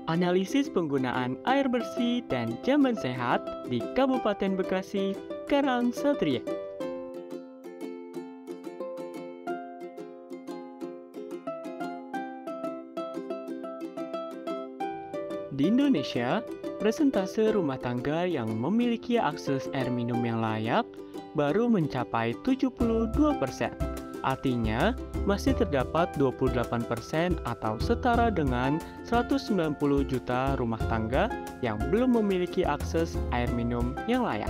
Analisis penggunaan air bersih dan jamban sehat di Kabupaten Bekasi, Karang Satria. Di Indonesia, persentase rumah tangga yang memiliki akses air minum yang layak baru mencapai 72%. Artinya, masih terdapat 28% atau setara dengan 190 juta rumah tangga yang belum memiliki akses air minum yang layak.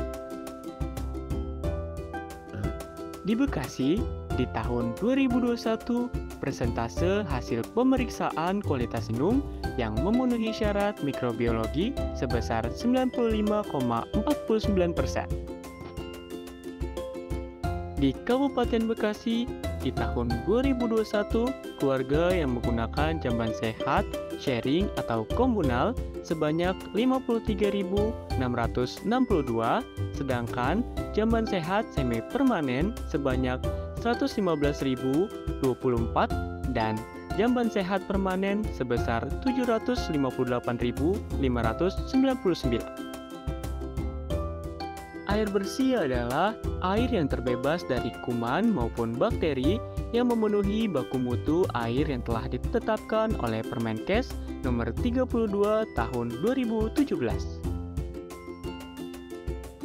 Di Bekasi, di tahun 2021, persentase hasil pemeriksaan kualitas minum yang memenuhi syarat mikrobiologi sebesar 95,49%. Di Kabupaten Bekasi, di tahun 2021, keluarga yang menggunakan jamban sehat, sharing atau komunal sebanyak 53.662, sedangkan jamban sehat semi permanen sebanyak 115.024 dan jamban sehat permanen sebesar 758.599. Air bersih adalah air yang terbebas dari kuman maupun bakteri yang memenuhi baku mutu air yang telah ditetapkan oleh Permenkes nomor 32 tahun 2017.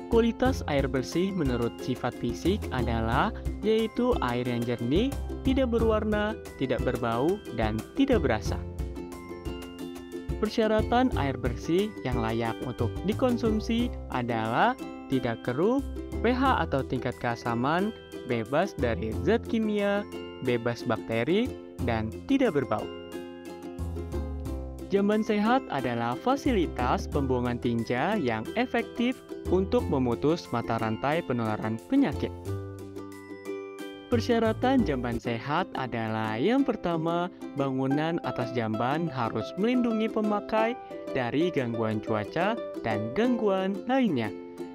Kualitas air bersih menurut sifat fisik adalah yaitu air yang jernih, tidak berwarna, tidak berbau, dan tidak berasa. Persyaratan air bersih yang layak untuk dikonsumsi adalah tidak keruh, pH atau tingkat keasaman, bebas dari zat kimia, bebas bakteri, dan tidak berbau. Jamban sehat adalah fasilitas pembuangan tinja yang efektif untuk memutus mata rantai penularan penyakit. Persyaratan jamban sehat adalah yang pertama, bangunan atas jamban harus melindungi pemakai dari gangguan cuaca dan gangguan lainnya.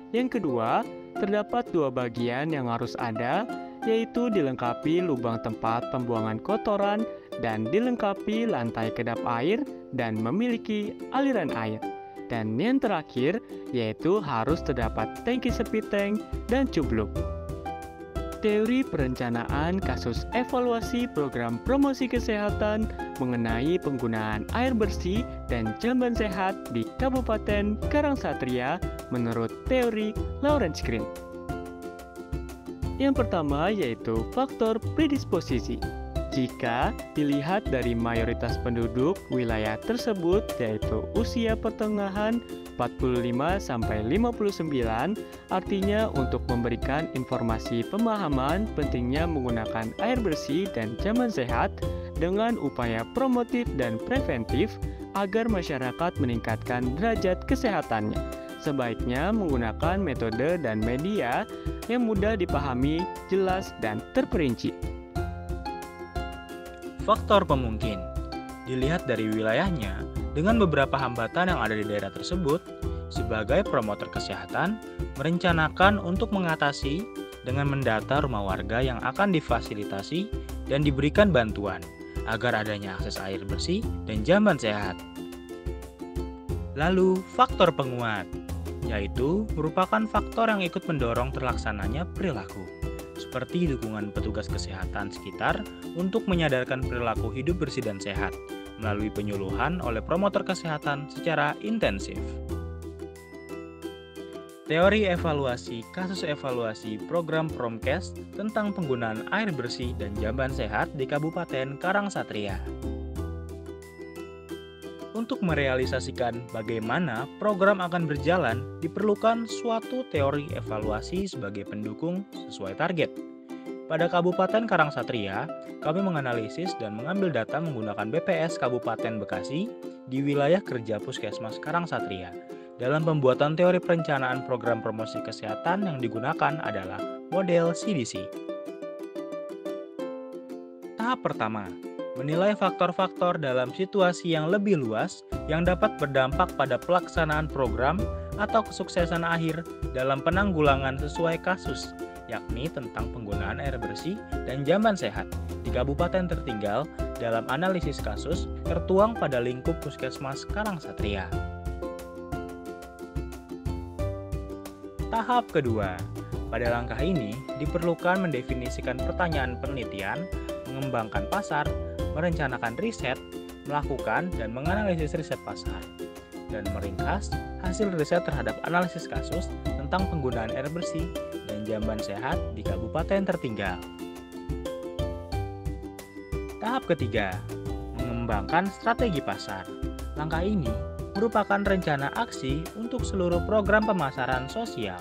Yang kedua, terdapat dua bagian yang harus ada, yaitu dilengkapi lubang tempat pembuangan kotoran dan dilengkapi lantai kedap air dan memiliki aliran air. Dan yang terakhir, yaitu harus terdapat tangki sepi tank dan cubluk. Teori perencanaan kasus evaluasi program promosi kesehatan mengenai penggunaan air bersih dan jamban sehat di Kabupaten Karang Satria menurut teori Lawrence Green. Yang pertama yaitu faktor predisposisi. Jika dilihat dari mayoritas penduduk wilayah tersebut yaitu usia pertengahan 45-59, artinya untuk memberikan informasi pemahaman pentingnya menggunakan air bersih dan jamban sehat dengan upaya promotif dan preventif agar masyarakat meningkatkan derajat kesehatannya. Sebaiknya menggunakan metode dan media yang mudah dipahami, jelas, dan terperinci. Faktor pemungkin dilihat dari wilayahnya dengan beberapa hambatan yang ada di daerah tersebut. Sebagai promotor kesehatan, merencanakan untuk mengatasi dengan mendata rumah warga yang akan difasilitasi dan diberikan bantuan agar adanya akses air bersih dan jamban sehat. Lalu, faktor penguat, yaitu merupakan faktor yang ikut mendorong terlaksananya perilaku, seperti dukungan petugas kesehatan sekitar untuk menyadarkan perilaku hidup bersih dan sehat melalui penyuluhan oleh promotor kesehatan secara intensif. Teori evaluasi kasus evaluasi program Promkes tentang penggunaan air bersih dan jamban sehat di Kabupaten Karang Satria. Untuk merealisasikan bagaimana program akan berjalan, diperlukan suatu teori evaluasi sebagai pendukung sesuai target. Pada Kabupaten Karang Satria, kami menganalisis dan mengambil data menggunakan BPS Kabupaten Bekasi di wilayah kerja Puskesmas Karang Satria. Dalam pembuatan teori perencanaan program promosi kesehatan yang digunakan adalah model CDC. Tahap pertama, menilai faktor-faktor dalam situasi yang lebih luas yang dapat berdampak pada pelaksanaan program atau kesuksesan akhir dalam penanggulangan sesuai kasus, yakni tentang penggunaan air bersih dan jamban sehat di kabupaten tertinggal dalam analisis kasus tertuang pada lingkup Puskesmas Karangsatria. Tahap kedua. Pada langkah ini, diperlukan mendefinisikan pertanyaan penelitian, mengembangkan pasar, merencanakan riset, melakukan dan menganalisis riset pasar, dan meringkas hasil riset terhadap analisis kasus tentang penggunaan air bersih dan jamban sehat di kabupaten tertinggal. Tahap ketiga, mengembangkan strategi pasar. Langkah ini merupakan rencana aksi untuk seluruh program pemasaran sosial.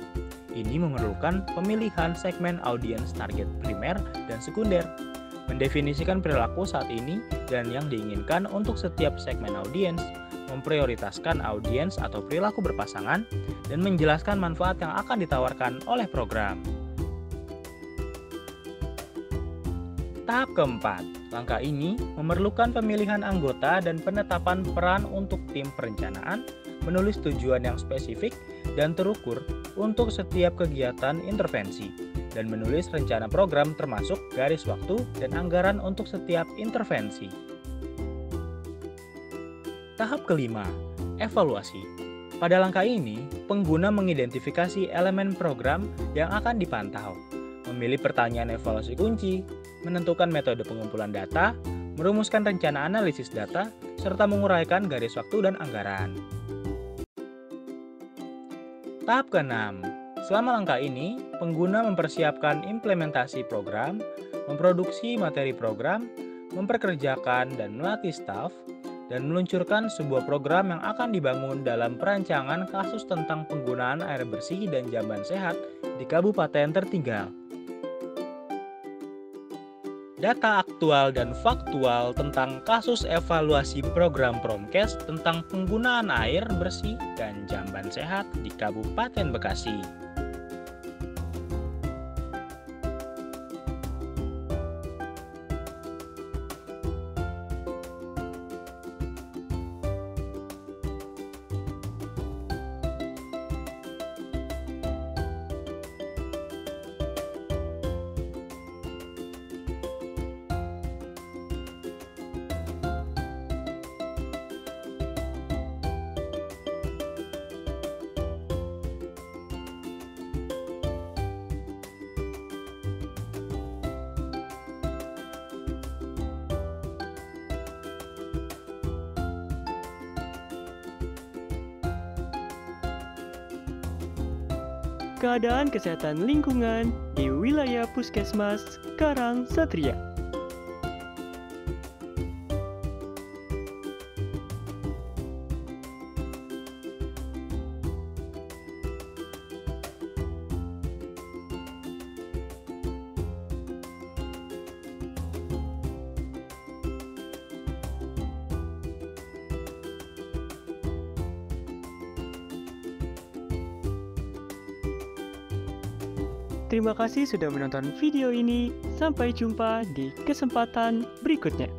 Ini memerlukan pemilihan segmen audiens target primer dan sekunder, mendefinisikan perilaku saat ini dan yang diinginkan untuk setiap segmen audiens, memprioritaskan audiens atau perilaku berpasangan, dan menjelaskan manfaat yang akan ditawarkan oleh program. Tahap keempat, langkah ini memerlukan pemilihan anggota dan penetapan peran untuk tim perencanaan, menulis tujuan yang spesifik dan terukur untuk setiap kegiatan intervensi, dan menulis rencana program termasuk garis waktu dan anggaran untuk setiap intervensi. Tahap kelima, evaluasi. Pada langkah ini, pengguna mengidentifikasi elemen program yang akan dipantau, memilih pertanyaan evaluasi kunci, menentukan metode pengumpulan data, merumuskan rencana analisis data, serta menguraikan garis waktu dan anggaran. Tahap keenam, selama langkah ini, pengguna mempersiapkan implementasi program, memproduksi materi program, memperkerjakan dan melatih staf, dan meluncurkan sebuah program yang akan dibangun dalam perancangan kasus tentang penggunaan air bersih dan jamban sehat di kabupaten tertinggal. Data aktual dan faktual tentang kasus evaluasi program Promkes tentang penggunaan air bersih dan jamban sehat di Kabupaten Bekasi. Keadaan kesehatan lingkungan di wilayah Puskesmas Karangsatria. Terima kasih sudah menonton video ini. Sampai jumpa di kesempatan berikutnya.